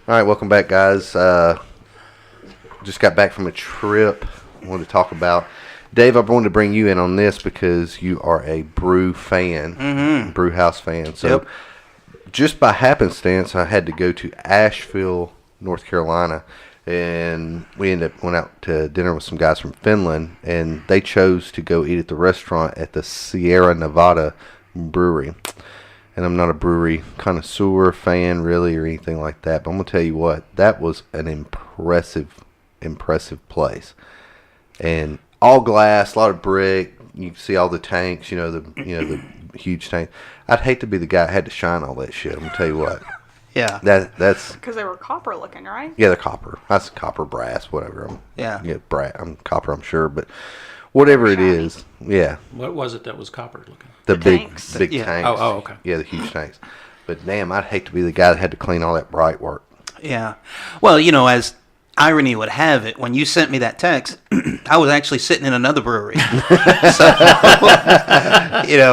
All right, welcome back, guys. Just got back from a trip I wanted to talk about. Dave, I wanted to bring you in on this because you are a brew fan, brew house fan. So just by happenstance, I had to go to Asheville, North Carolina, and we went out to dinner with some guys from Finland, and they chose to go eat at the restaurant at the Sierra Nevada Brewery. And I'm not a brewery connoisseur fan, really, or anything like that. But I'm going to tell you what, that was an impressive place. And all glass, a lot of brick. You can see all the tanks, the huge tank. I'd hate to be the guy that had to shine all that shit. I'm going to tell you what. Yeah. That's because they were copper looking, right? Yeah, they're copper. That's copper, brass, whatever. Yeah, I'm copper, I'm sure, but whatever it is, yeah. What was it that was copper looking? The big tanks. tanks. Oh, okay. Yeah, the huge tanks. But damn, I'd hate to be the guy that had to clean all that bright work. Yeah. Well, as irony would have it, when you sent me that text, I was actually sitting in another brewery. So,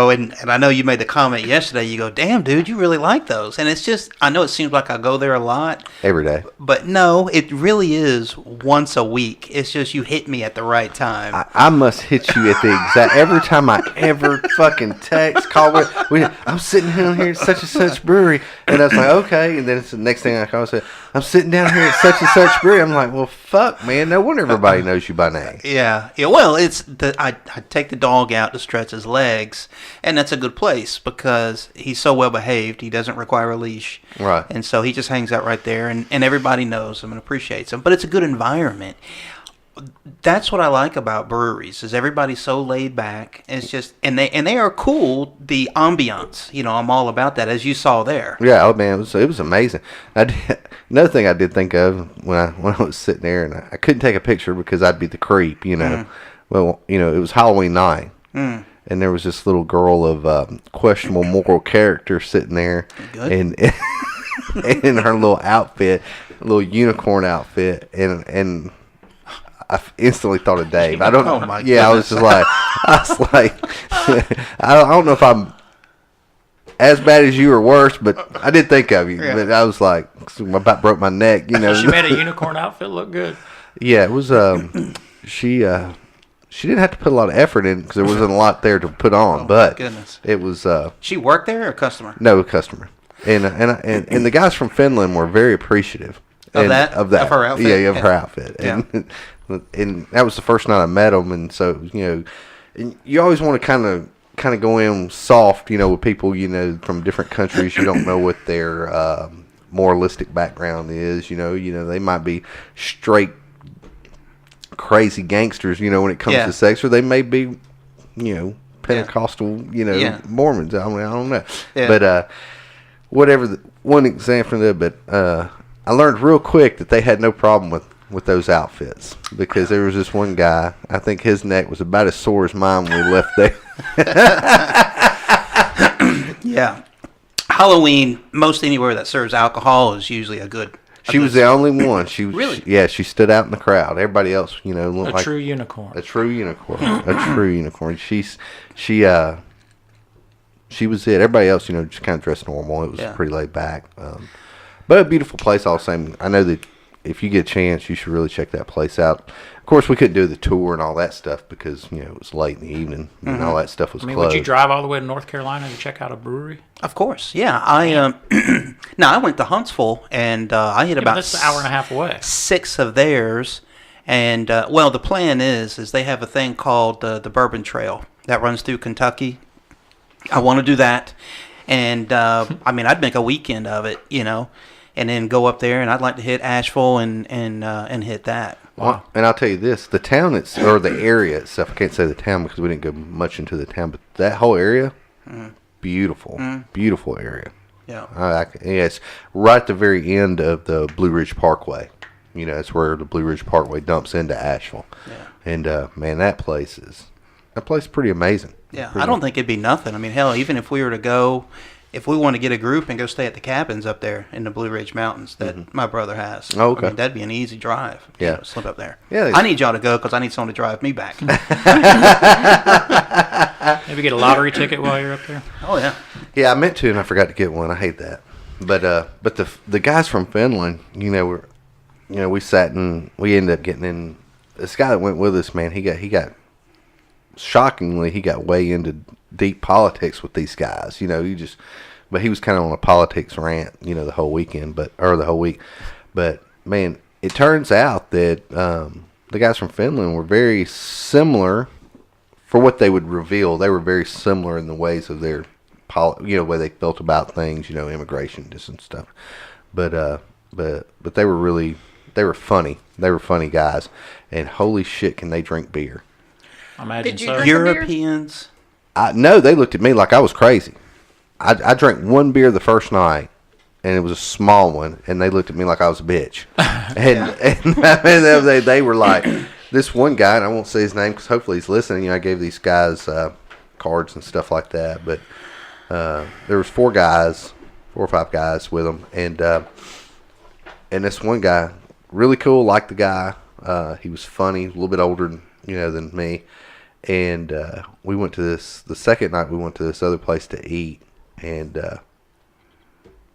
and I know you made the comment yesterday, you go, damn, dude, you really like those. And it's just, I know it seems like I go there a lot. Every day. But no, it really is once a week. It's just you hit me at the right time. I must hit you at the exact, every time I ever fucking text, call, I'm sitting down here at such and such brewery. And I was like, okay. And then it's the next thing I call and say, I'm sitting down here at such and such brewery. I'm like, well, fuck, man. No wonder everybody knows you by name. Yeah. Well, I take the dog out to stretch his legs, and that's a good place because he's so well behaved. He doesn't require a leash, right? And so he just hangs out right there, and everybody knows him and appreciates him. But it's a good environment. That's what I like about breweries is everybody's so laid back. It's just and they are cool. The ambiance, I'm all about that, as you saw there. Yeah, oh man, it was amazing. Another thing I did think of when I was sitting there, and I couldn't take a picture because I'd be the creep, Well, it was Halloween night, and there was this little girl of questionable moral character sitting there, and in her little outfit, little unicorn outfit, and I instantly thought of Dave. I don't. Oh my yeah, goodness. I was like, I don't know if I'm as bad as you or worse, but I did think of you. Yeah. But I was like, I about broke my neck. She made a unicorn outfit look good. Yeah, it was. She didn't have to put a lot of effort in because there wasn't a lot there to put on. Oh, but my goodness. It was. She worked there or a customer? No, a customer. And the guys from Finland were very appreciative Of her outfit. Yeah, of her outfit. And that was the first night I met them, and so and you always want to kind of go in soft, with people from different countries. You don't know what their moralistic background is. They might be straight crazy gangsters. When it comes to sex, or they may be Pentecostal. Mormons. I don't know. Yeah. But whatever. One example there, but I learned real quick that they had no problem with those outfits because there was this one guy, I think his neck was about as sore as mine when we left there. Yeah. Halloween, most anywhere that serves alcohol is usually a good... She was the only one. She was, really? she stood out in the crowd. Everybody else, looked like... A true unicorn. A true unicorn. She was it. Everybody else, just kind of dressed normal. It was pretty laid back. But a beautiful place all the same. I know that if you get a chance, you should really check that place out. Of course, we couldn't do the tour and all that stuff because, it was late in the evening and all that stuff was closed. Would you drive all the way to North Carolina to check out a brewery? Of course, yeah. I went to Huntsville and I hit about that's an hour and a half away. 6 of theirs. And, the plan is they have a thing called the Bourbon Trail that runs through Kentucky. I want to do that. And, I'd make a weekend of it, and then go up there, and I'd like to hit Asheville and hit that. Wow. Well, and I'll tell you this, the town or the area itself, I can't say the town because we didn't go much into the town, but that whole area, beautiful area. Yeah. It's right at the very end of the Blue Ridge Parkway. It's where the Blue Ridge Parkway dumps into Asheville. Yeah. And, man, that place is pretty amazing. Yeah, I don't think it'd be nothing. Hell, even if we were to go, if we want to get a group and go stay at the cabins up there in the Blue Ridge Mountains that my brother has. Oh, okay. That'd be an easy drive. Yeah. Slip up there. Yeah. I need y'all to go because I need someone to drive me back. Maybe get a lottery ticket while you're up there. Oh, yeah. Yeah, I meant to, and I forgot to get one. I hate that. But the guys from Finland, we sat and we ended up getting in. This guy that went with us, man, he got shockingly, he got way into deep politics with these guys. But he was kind of on a politics rant, the whole weekend, or the whole week. But man, it turns out that the guys from Finland were very similar for what they would reveal. They were very similar in the ways of their way they felt about things, immigration and stuff. But they were funny. They were funny guys, and holy shit, can they drink beer? I imagine Did you so. drink Europeans. No, they looked at me like I was crazy. I drank one beer the first night, and it was a small one, and they looked at me like I was a bitch. And they were like, this one guy, and I won't say his name because hopefully he's listening. I gave these guys cards and stuff like that, but there was 4 or 5 guys with them, and this one guy, really cool, liked the guy. He was funny, a little bit older than me, and we went to the second night we went to this other place to eat, and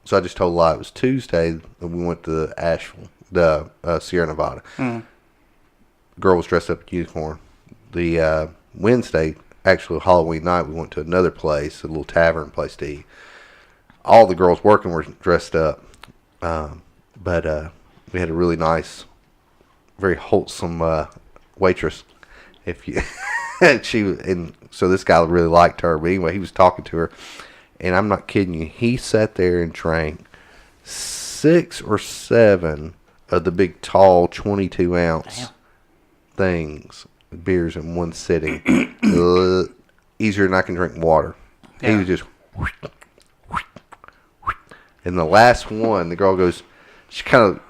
so I just told a lie. It was Tuesday and we went to Asheville, the Sierra Nevada. Girl was dressed up as a unicorn. The Wednesday, actually Halloween night, we went to another place, a little tavern place to eat. All the girls working were dressed up, but we had a really nice, very wholesome waitress. So this guy really liked her. But anyway, he was talking to her, and I'm not kidding you. He sat there and drank 6 or 7 of the big, tall, 22-ounce beers in one sitting. Easier than I can drink water. Yeah. He was just. And the last one, the girl goes, she kind of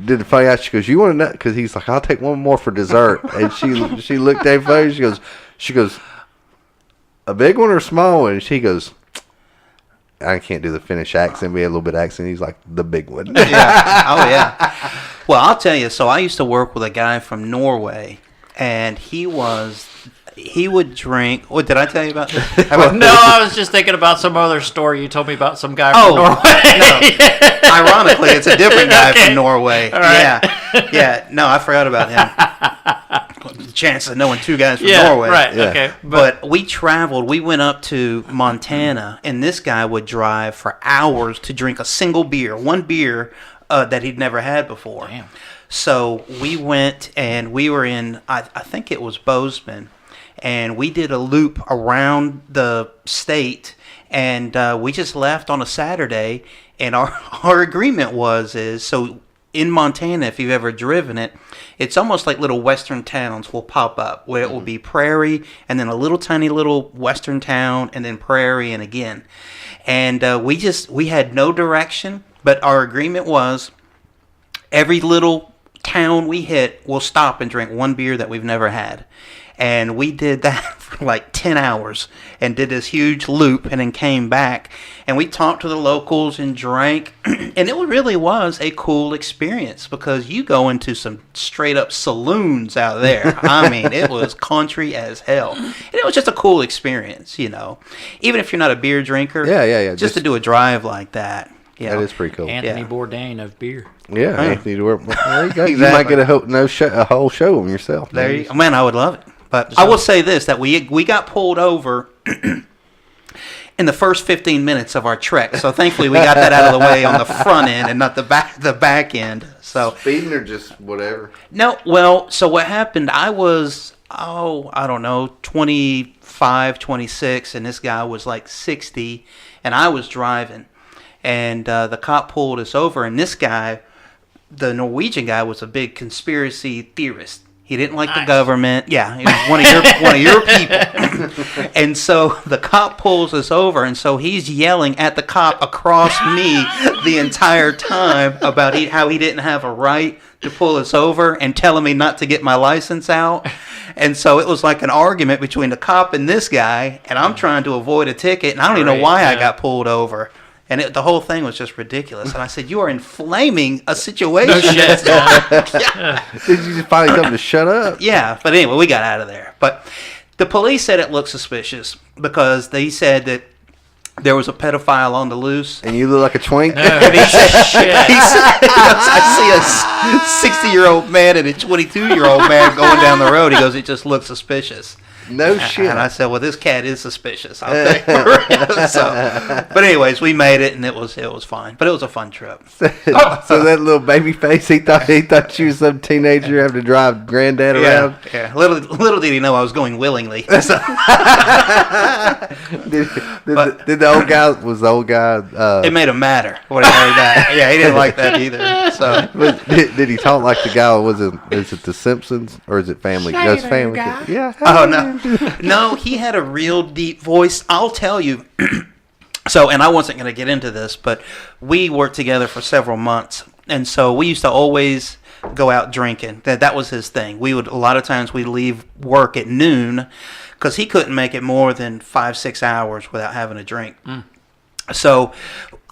did the funny out. She goes, "You want to know?" Because he's like, "I'll take one more for dessert." And she looked at him. She goes, "A big one or a small one?" And she goes, I can't do the Finnish accent. We had a little bit of accent. He's like, the big one. Yeah. Oh, yeah. Well, I'll tell you. So I used to work with a guy from Norway, and he would drink. What did I tell you about this? No, I was just thinking about some other story you told me about some guy from Norway. No. Ironically, it's a different guy from Norway. All right. Yeah. No, I forgot about him. The chance of knowing 2 guys from Norway. Right. Yeah. Okay. But we traveled. We went up to Montana, and this guy would drive for hours to drink a single beer, one beer that he'd never had before. Damn. So we went, and we were in, I think it was Bozeman, and we did a loop around the state, and we just left on a Saturday, and our agreement is so in Montana, if you've ever driven it, it's almost like little western towns will pop up where it will be prairie and then a little tiny little western town and then prairie and again. And we had no direction, but our agreement was every little town we hit, we'll stop and drink one beer that we've never had. And we did that for like 10 hours and did this huge loop and then came back. And we talked to the locals and drank. And it really was a cool experience because you go into some straight up saloons out there. I mean, it was country as hell. And it was just a cool experience, Even if you're not a beer drinker. Yeah. Just to do a drive like that. That is pretty cool. Anthony Bourdain of beer. Yeah, Anthony Bourdain. There you go. Exactly. You might get a whole show on yourself. Man, I would love it. But I will say this, that we got pulled over in the first 15 minutes of our trek. So thankfully we got that out of the way on the front end and not the back end. So speeding or just whatever? No, well, so what happened, I was, I don't know, 25, 26, and this guy was like 60, and I was driving. And the cop pulled us over, and this guy, the Norwegian guy, was a big conspiracy theorist. He didn't like the government. Yeah, he was one of your people. And so the cop pulls us over, and so he's yelling at the cop across me the entire time about how he didn't have a right to pull us over and telling me not to get my license out. And so it was like an argument between the cop and this guy, and I'm trying to avoid a ticket, and I don't even know why I got pulled over. And the whole thing was just ridiculous. And I said, "You are inflaming a situation." No shit. Yeah. Did you just finally tell him to shut up? Yeah, but anyway, we got out of there. But the police said it looked suspicious because they said that there was a pedophile on the loose. And you look like a twink? No, shit. I see a 60-year-old man and a 22-year-old man going down the road. He goes, it just looks suspicious. No shit. And I said, well, this cat is suspicious. I'll take it. So, but anyways, we made it, and it was fine. But it was a fun trip. So that little baby face, he thought you was some teenager having to drive granddad around. Yeah. Little did he know I was going willingly. So. did the old guy? Was the old guy? It made him madder when he heard that. Yeah, he didn't like that either. So, but did he talk like the guy? Is it The Simpsons or is it Family? No, it's Family. Yeah. Oh no. No, he had a real deep voice. I'll tell you. So, and I wasn't going to get into this, but we worked together for several months. And so we used to always go out drinking. That was his thing. A lot of times we'd leave work at noon because he couldn't make it more than 5-6 hours without having a drink. So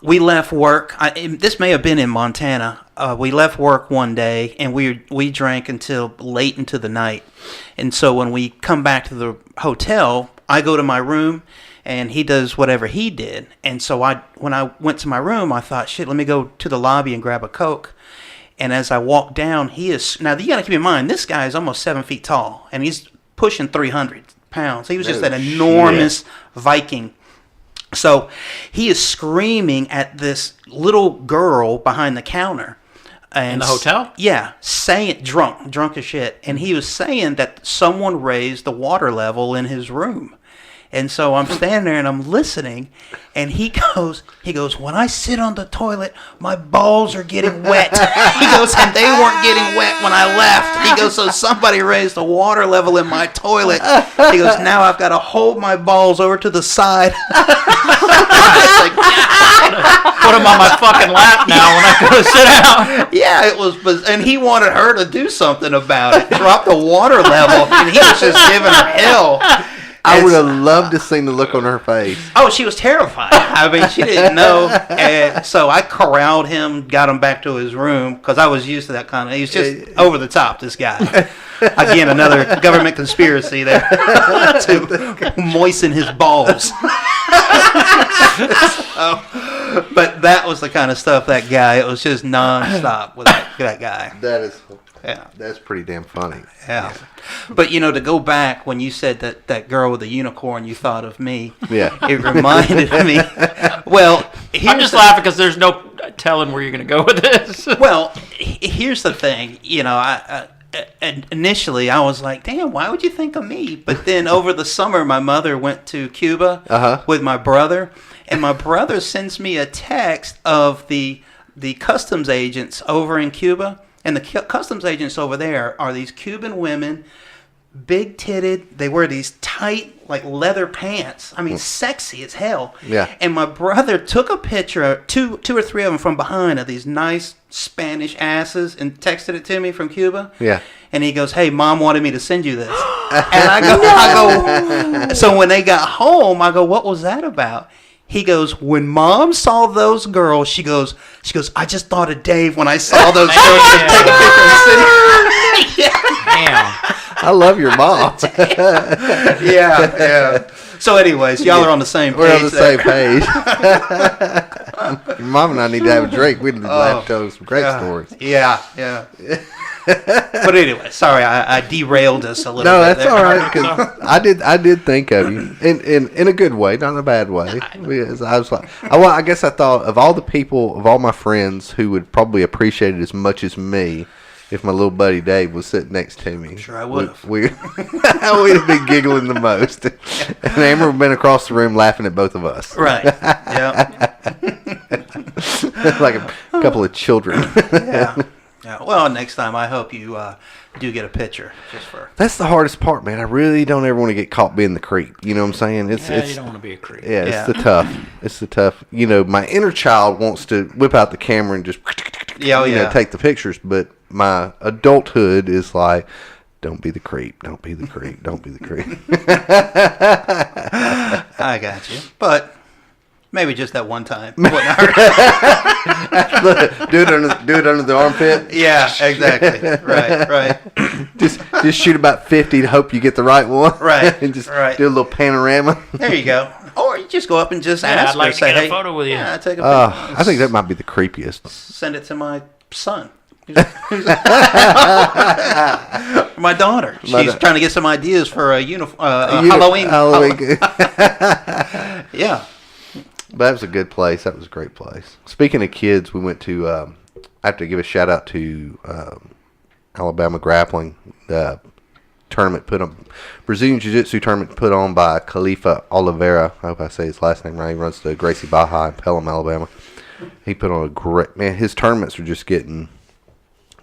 we left work. This may have been in Montana. We left work one day, and we drank until late into the night. And so when we come back to the hotel, I go to my room, and he does whatever he did. And so when I went to my room, I thought, shit, let me go to the lobby and grab a Coke. And as I walked down, now you got to keep in mind, this guy is almost 7 feet tall, and he's pushing 300 pounds. He was just an enormous Viking. So he is screaming at this little girl behind the counter. And in the hotel? Yeah, saying drunk as shit. And he was saying that someone raised the water level in his room. And so I'm standing there and I'm listening, and he goes, when I sit on the toilet, my balls are getting wet. He goes, and they weren't getting wet when I left. He goes, so somebody raised the water level in my toilet. He goes, now I've got to hold my balls over to the side. Put him on my fucking lap now when I go to sit down. Yeah, it was, and he wanted her to do something about it. Drop the water level, and he was just giving her hell. I would have loved to seen the look on her face. Oh, she was terrified. I mean, she didn't know. And so I corralled him, got him back to his room, because I was used to that kind of... He's just over the top, this guy. Again, another government conspiracy there to moisten his balls. But that was the kind of stuff that guy... It was just nonstop with that guy. That's pretty damn funny. Yeah. But, to go back when you said that girl with the unicorn, you thought of me. Yeah. It reminded me. Well, I'm just laughing because there's no telling where you're going to go with this. Well, here's the thing. Initially, I was like, damn, why would you think of me? But then over the summer, my mother went to Cuba with my brother. And my brother sends me a text of the customs agents over in Cuba. And the customs agents over there are these Cuban women, big-titted. They wear these tight, like, leather pants. I mean, sexy as hell. Yeah. And my brother took a picture, of two or three of them from behind, of these nice Spanish asses, and texted it to me from Cuba. Yeah. And he goes, hey, Mom wanted me to send you this. And I go, so when they got home, I go, what was that about? He goes, when Mom saw those girls, she goes, I just thought of Dave when I saw those girls. Take a picture and send it. Damn. I love your mom. Yeah. So anyways, y'all are on the same page. We're on the same page. Your mom and I need to have a drink. We need to laugh to some great stories. Yeah. But anyway, sorry, I derailed us a little bit. No, that's all right, because I did think of you in a good way, not in a bad way. Because I was like, I guess I thought of all the people, of all my friends who would probably appreciate it as much as me, if my little buddy Dave was sitting next to me. Sure, I would have. We'd have been giggling the most. And Amber would have been across the room laughing at both of us. Right. Yeah. Like a couple of children. Yeah. Well, next time I hope you do get a picture. That's the hardest part, man. I really don't ever want to get caught being the creep. You know what I'm saying? It's you don't want to be a creep. Yeah, it's the tough. It's the tough. My inner child wants to whip out the camera and just take the pictures, but my adulthood is like, don't be the creep. Don't be the creep. Don't be the creep. I got you. But maybe just that one time. do it under the armpit. Yeah, exactly. Right. Just shoot about 50 to hope you get the right one. Right. And just do a little panorama. There you go. Or just go up and just Yeah, ask I'd like her, to say, get a hey, photo with you. Yeah, take a picture. I think that might be the creepiest. Send it to my son. My daughter. She's trying to get some ideas for a Halloween. Yeah. But that was a good place. That was a great place. Speaking of kids, we went to, I have to give a shout out to Alabama Grappling, the tournament Brazilian Jiu-Jitsu tournament put on by Khalifa Oliveira. I hope I say his last name right. He runs the Gracie Baja in Pelham, Alabama. He put on a great, man, his tournaments are just getting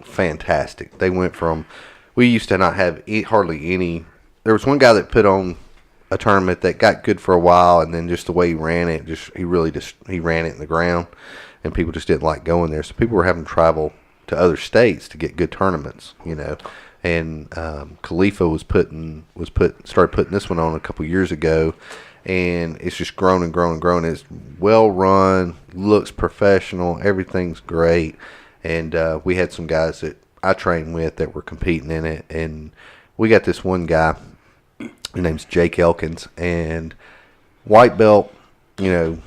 fantastic. They went from, we used to not have hardly any, there was one guy that put on a tournament that got good for a while, and then just the way he ran it, he ran it in the ground, and people just didn't like going there. So people were having to travel to other states to get good tournaments, you know. And Khalifa started putting this one on a couple years ago, and it's just grown and grown and grown. It's well run, looks professional, everything's great. And we had some guys that I trained with that were competing in it, and we got this one guy. His name's Jake Elkins, and white belt, you know,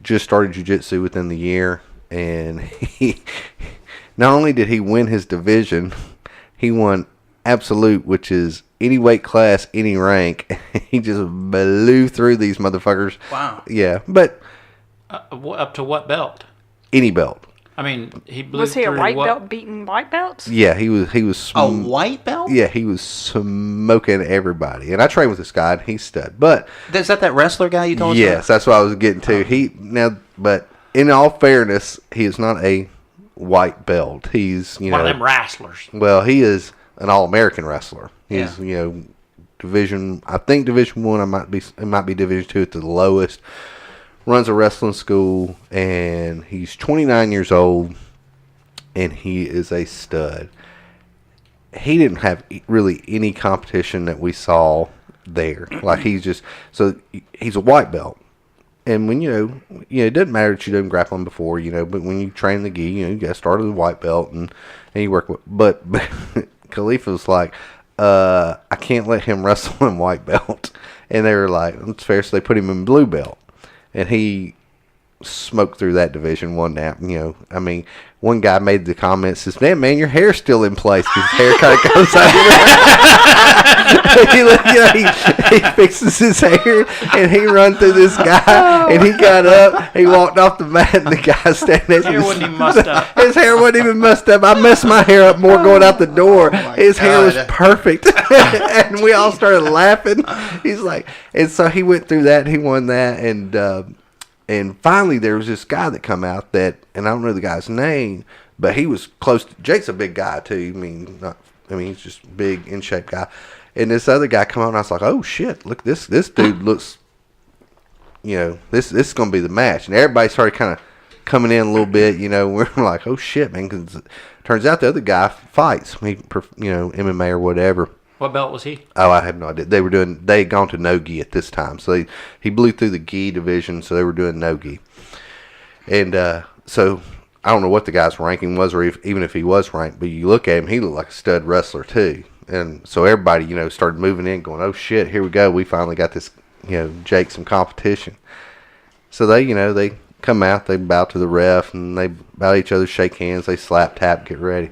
just started jiu-jitsu within the year, and he not only did he win his division, he won absolute, which is any weight class, any rank. He just blew through these motherfuckers. Wow. Yeah, but Up to what belt? any belt. I mean, he blew Was he a through white what? belt beating white belts? Yeah, he was. A white belt? Yeah, he was smoking everybody. And I trained with this guy, and he's stud. But Is that wrestler guy you told us yes, that's what I was getting to. But in all fairness, he is not a white belt. He's One of them wrestlers. Well, he is an All-American wrestler. He's Yeah. Division 1. It might be Division 2 at the lowest. Runs a wrestling school, and he's 29 years old, and he is a stud. He didn't have really any competition that we saw there. Like he's a white belt. And when it doesn't matter that you didn't grappling before, but when you train the gi, you got to start as a white belt and you work with. But Khalifa was like, I can't let him wrestle in white belt. And they were like, it's fair, so they put him in blue belt. And he smoked through that division one nap. I mean, one guy made the comment, says, man, your hair's still in place. His hair kind of goes out. He fixes his hair, and he run through this guy, and he got up, he walked off the mat, and the guy standing there. His hair wasn't even mussed up. His hair wasn't even mussed up. I messed my hair up more going out the door. His hair was perfect. And we all started laughing. He's like, and so he went through that, and he won that, and finally, there was this guy that come out that, and I don't know the guy's name, but he was close to, Jake's a big guy too. He's just a big, in shape guy. And this other guy come on, and I was like, oh shit, look, this dude looks, this is going to be the match. And everybody started kind of coming in a little bit, we're like, oh shit, man, because it turns out the other guy fights, MMA or whatever. What belt was he? Oh, I have no idea. They had gone to no gi at this time. So he blew through the gi division, so they were doing no gi. And so I don't know what the guy's ranking was, or even if he was ranked, but you look at him, he looked like a stud wrestler too. And so everybody, started moving in, going, oh shit, here we go. We finally got this, Jake some competition. So they come out, they bow to the ref, and they bow to each other, shake hands, they slap, tap, get ready.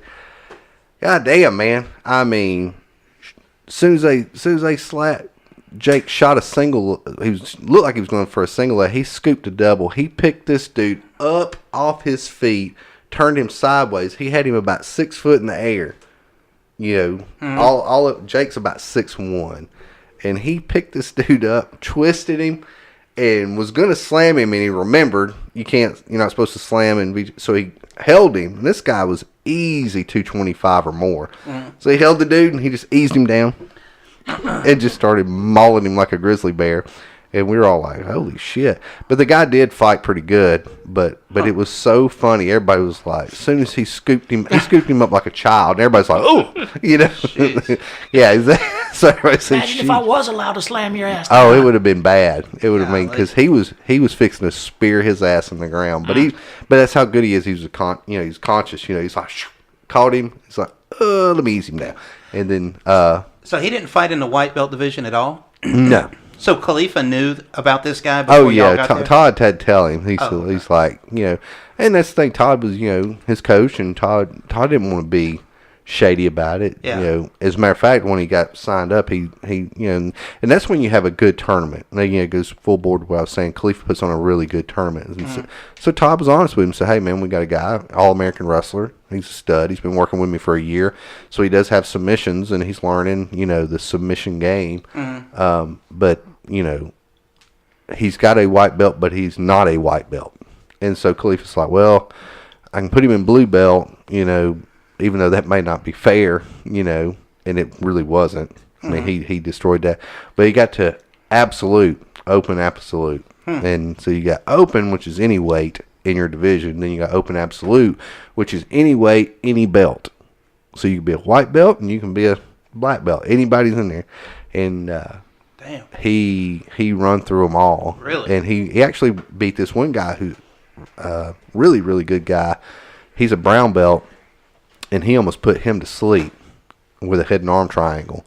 God damn, man. I mean, as soon as they slapped, Jake shot a single. Looked like he was going for a single. He scooped a double. He picked this dude up off his feet, turned him sideways. He had him about 6 foot in the air. Jake's about 6'1", and he picked this dude up, twisted him, and was going to slam him. And he remembered you're not supposed to slam, so he held him. And this guy was easy 225 or more. So he held the dude and he just eased him down and just started mauling him like a grizzly bear. And we were all like, holy shit. But the guy did fight pretty good, but it was so funny. Everybody was like, as soon as he scooped him up like a child. And everybody's like, oh, yeah, exactly. So everybody said, Imagine if I was allowed to slam your ass. Oh, it would have been bad. It would have been, because he was fixing to spear his ass in the ground. But that's how good he is. He was he's conscious. He's like, caught him. He's like, let me ease him down. And then, So he didn't fight in the white belt division at all? no. So Khalifa knew about this guy Oh before yeah, y'all got there? Todd had to tell him. Okay. He's like, and that's the thing. Todd was, his coach, and Todd didn't want to be shady about it. Yeah. As a matter of fact, when he got signed up, he and that's when you have a good tournament. And it goes full board with what I was saying. Khalifa puts on a really good tournament. And so Todd was honest with him. Said, hey man, we got a guy, All-American wrestler. He's a stud. He's been working with me for a year, so he does have submissions, and he's learning, the submission game. But he's got a white belt, but he's not a white belt. And so Khalifa's like, well, I can put him in blue belt, even though that may not be fair, and it really wasn't. I mean, he destroyed that. But he got to open absolute. And so you got open, which is any weight in your division. Then you got open absolute, which is any weight, any belt. So you can be a white belt and you can be a black belt. Anybody's in there. And damn, he run through them all. Really? And he actually beat this one guy who, really, really good guy. He's a brown belt. And he almost put him to sleep with a head and arm triangle.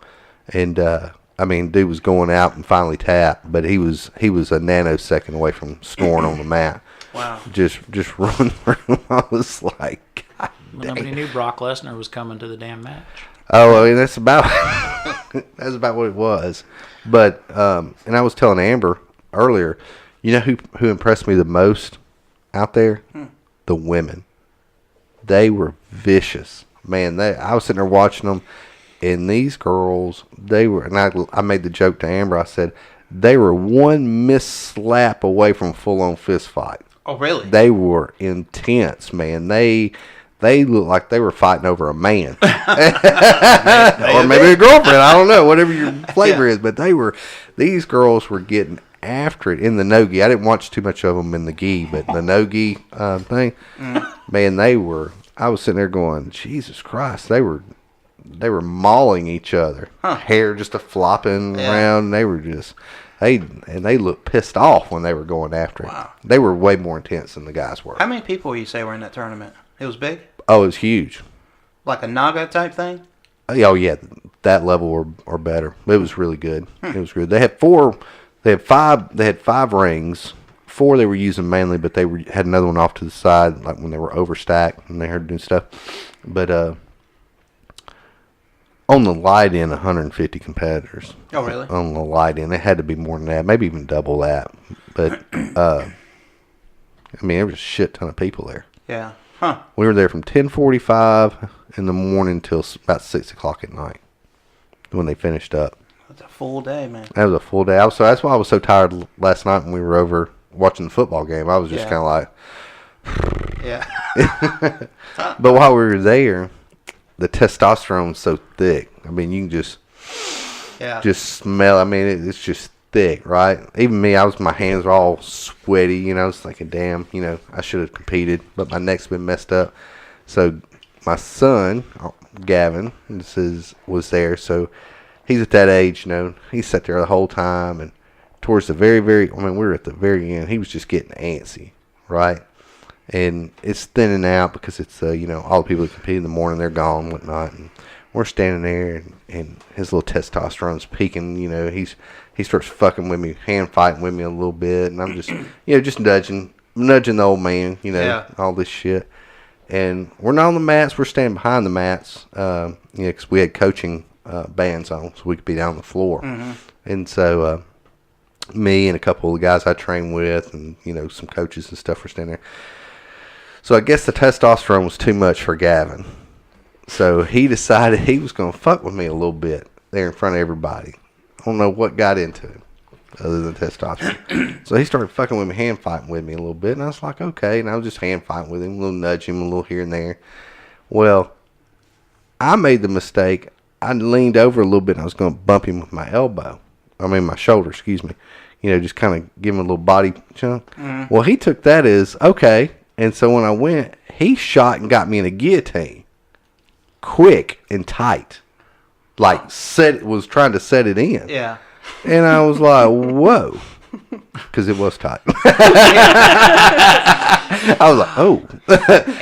And, dude was going out and finally tapped, but he was a nanosecond away from snoring on the mat. Wow. Just run through. I was like, God Well, nobody knew Brock Lesnar was coming to the damn match. Oh, I mean, that's about what it was. But, and I was telling Amber earlier, you know who impressed me the most out there? The women. They were vicious, man. I was sitting there watching them, and these girls, they were. And I made the joke to Amber. I said they were one misslap away from full-on fist fight. Oh, really? They were intense, man. They looked like they were fighting over a man, or maybe a girlfriend. I don't know, whatever your flavor is. But these girls were getting after it in the no-gi. I didn't watch too much of them in the gi, but the no-gi thing, man, they were. I was sitting there going, Jesus Christ, they were mauling each other. Hair just flopping around. They were just they looked pissed off when they were going after it. Wow. They were way more intense than the guys were. How many people you say were in that tournament? It was big? Oh, it was huge. Like a Naga type thing? Oh yeah, that level or better. It was really good. It was good. They had five rings. 4 they were using mainly, but they had another one off to the side, like when they were overstacked and they had to do stuff. But on the light end, 150 competitors. Oh, really? On the light end, it had to be more than that, maybe even double that. But there was a shit ton of people there. Yeah. Huh. We were there from 10:45 in the morning till about 6 o'clock at night when they finished up. That's a full day, man. That was a full day. So that's why I was so tired last night when we were over watching the football game. I was just kind of like... Yeah. But while we were there, the testosterone's so thick. I mean, you can just smell. I mean, it's just thick, right? Even me, my hands are all sweaty. I was thinking, damn, I should have competed, but my neck's been messed up. So my son, Gavin, was there. So he's at that age, he sat there the whole time, and towards the very, we were at the very end. He was just getting antsy, right? And it's thinning out because it's, all the people that compete in the morning, they're gone and whatnot. And we're standing there, and his little testosterone's peaking. He starts fucking with me, hand fighting with me a little bit. And I'm just, just nudging the old man, all this shit. And we're not on the mats. We're standing behind the mats, because we had coaching bands on, so we could be down on the floor. Mm-hmm. And so me and a couple of the guys I trained with and, some coaches and stuff were standing there. So I guess the testosterone was too much for Gavin. So he decided he was going to fuck with me a little bit there in front of everybody. I don't know what got into him other than testosterone. So he started fucking with me, hand fighting with me a little bit. And I was like, okay. And I was just hand fighting with him, a little nudge him, a little here and there. Well, I made the mistake. I leaned over a little bit and I was going to bump him with my my shoulder, excuse me. Just kind of give him a little body chunk. Mm. Well, he took that as, okay. And so when I went, he shot and got me in a guillotine. Quick and tight. Like, was trying to set it in. Yeah. And I was like, whoa. Because it was tight. I was like, oh.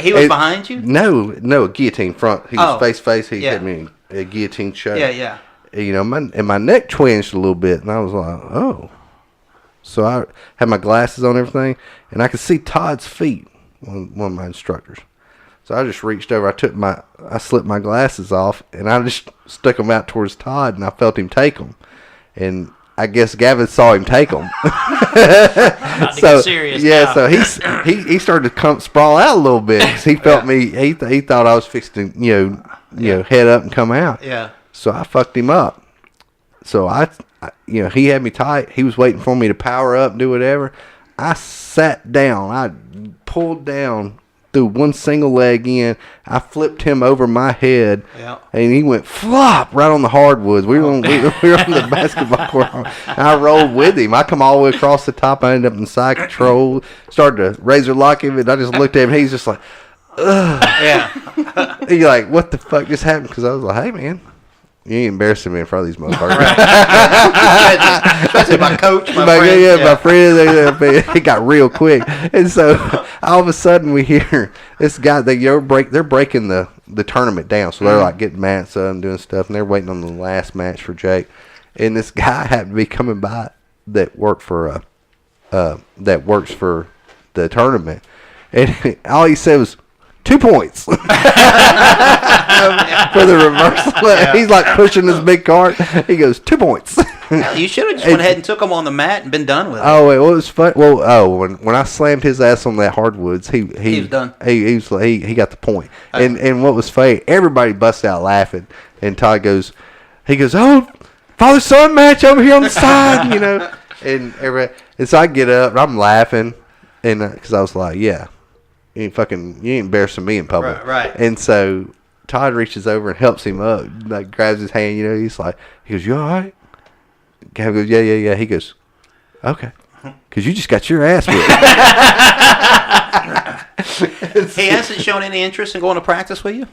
He was behind you? No, guillotine front. He was face. He had me a guillotine shot. Yeah. my neck twinged a little bit, and I was like, oh. So I had my glasses on and everything, and I could see Todd's feet, one of my instructors. So I just reached over, I slipped my glasses off, and I just stuck them out towards Todd, and I felt him take them. And I guess Gavin saw him take them. Not to get serious now. So he started to sprawl out a little bit, 'cause he felt me, he thought I was fixing to, head up and come out. Yeah. So I fucked him up. So he had me tight. He was waiting for me to power up and do whatever. I sat down. I pulled down, threw one single leg in. I flipped him over my head, and he went flop right on the hardwoods. We were on the basketball court. I rolled with him. I come all the way across the top. I ended up in side control. Started to razor lock him, and I just looked at him. And he's just like, ugh. Yeah. He's like, what the fuck just happened? Because I was like, hey, man. You ain't embarrassing me in front of these motherfuckers. Especially my coach, my friend. It got real quick. And so all of a sudden we hear this guy, they're breaking the tournament down. So they're like getting mats up and doing stuff, and they're waiting on the last match for Jake. And this guy happened to be coming by that works for the tournament. And all he said was, 2 points for the reversal. Yeah. He's like pushing this big cart. He goes, 2 points. You should have just went ahead and took him on the mat and been done with it. Oh, it was fun. Well, when I slammed his ass on that hardwoods, he was done. He got the point. And what was funny, everybody busted out laughing. And Todd goes, oh, father-son match over here on the side, And so I get up and I'm laughing, and because I was like, yeah. You ain't embarrassing me in public. Right. And so Todd reaches over and helps him up, like grabs his hand, he goes, you all right? Gavin goes, yeah. He goes, okay. Because you just got your ass whipped. He hasn't shown any interest in going to practice with you?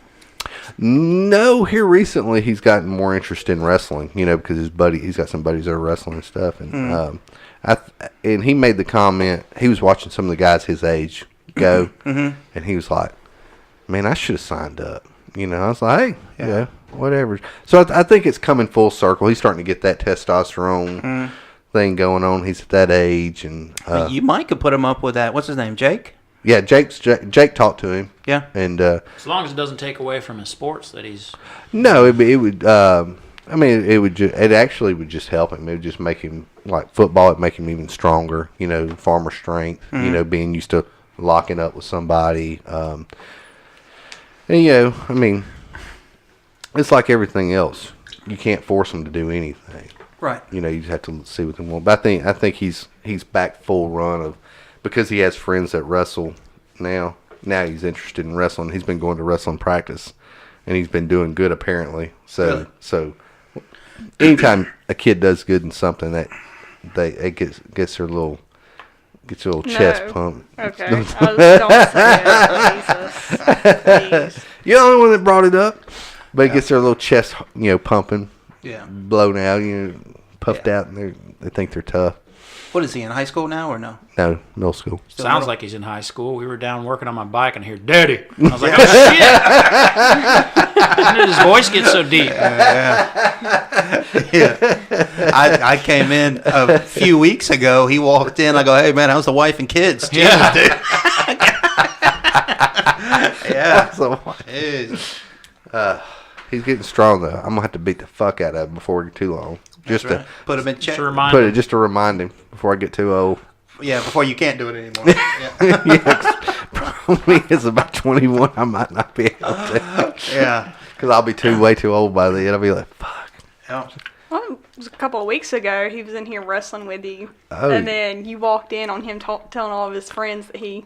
No, here recently he's gotten more interest in wrestling, because he's got some buddies that are wrestling and stuff. And and he made the comment, he was watching some of the guys his age go, and he was like, man, I should have signed up. I was like, hey, whatever. So I think it's coming full circle. He's starting to get that testosterone thing going on. He's at that age, and you might could put him up with that. What's his name, Jake? Yeah, Jake talked to him. Yeah, and as long as it doesn't take away from his sports that he's. No, it would. It actually would just help him. It would just make him like football. It'd make him even stronger. Farmer strength. Being used to locking up with somebody. And it's like everything else. You can't force them to do anything. Right. You just have to see what they want. But I think he's back full run of, because he has friends that wrestle now. Now he's interested in wrestling. He's been going to wrestling practice, and he's been doing good apparently. So anytime a kid does good in something, it gets their little. Get your little chest pumped. Okay. Don't say it. Jesus. You're the only one that brought it up. But it gets their little chest, pumping. Yeah. Blown out, puffed out, and they think they're tough. What is he, in high school now or no? No, middle school. Sounds like he's in high school. We were down working on my bike and I hear, Daddy. I was like, oh, shit. When did his voice get so deep? Yeah. I came in a few weeks ago. He walked in. I go, hey, man, how's the wife and kids? Yeah. Dude. Yeah. He's getting strong, though. I'm going to have to beat the fuck out of him before too long. Just to put him in check. Just to remind him before I get too old. Yeah, before you can't do it anymore. Yeah. Probably it's about 21. I might not be able to. Yeah. Because I'll be way too old by then. I'll be like, fuck. Yeah. Well, it was a couple of weeks ago. He was in here wrestling with you. Oh. And then you walked in on him telling all of his friends that he...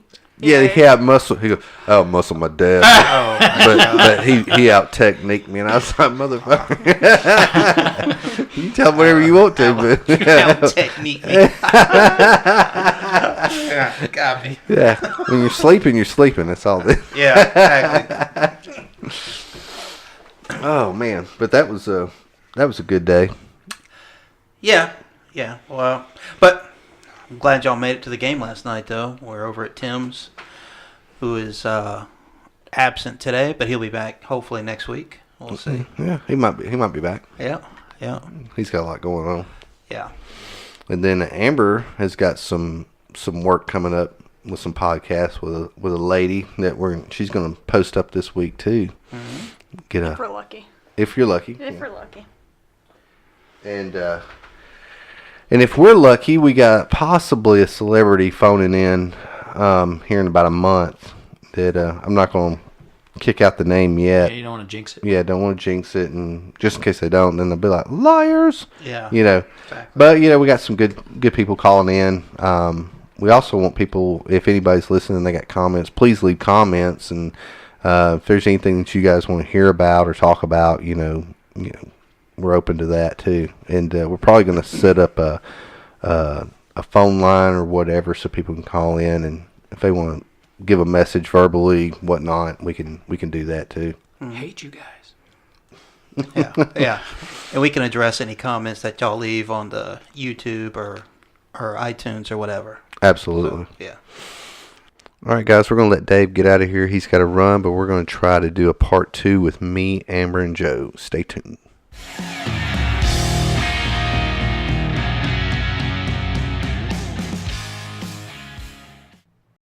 muscle. He goes, oh, muscle my dad. But he out techniqued me, and I was like, motherfucker. You can tell whatever you want to, but out technique me. Yeah, got me. Yeah, when you're sleeping, that's all. Yeah, exactly. Oh man, but that was a good day. Yeah. Well, but. I'm glad y'all made it to the game last night, though. We're over at Tim's, who is absent today, but he'll be back hopefully next week. We'll see. Yeah, he might be back. Yeah. Yeah. He's got a lot going on. Yeah. And then Amber has got some work coming up with some podcasts with a lady that she's going to post up this week too. Mm-hmm. If we're lucky. If you're lucky. If we're lucky. And if we're lucky, we got possibly a celebrity phoning in here in about a month that I'm not going to kick out the name yet. Yeah, you don't want to jinx it. Yeah, don't want to jinx it, and just in case they don't, then they'll be like liars. Yeah. Exactly. But we got some good people calling in. We also want people, if anybody's listening, they got comments, please leave comments, and if there's anything that you guys want to hear about or talk about, we're open to that too. And we're probably going to set up a phone line or whatever so people can call in, and if they want to give a message verbally, whatnot, we can do that too. I hate you guys. Yeah. And we can address any comments that y'all leave on the YouTube or iTunes or whatever. Absolutely. So, yeah. All right, guys, we're going to let Dave get out of here. He's got to run, but we're going to try to do a part 2 with me, Amber, and Joe. Stay tuned.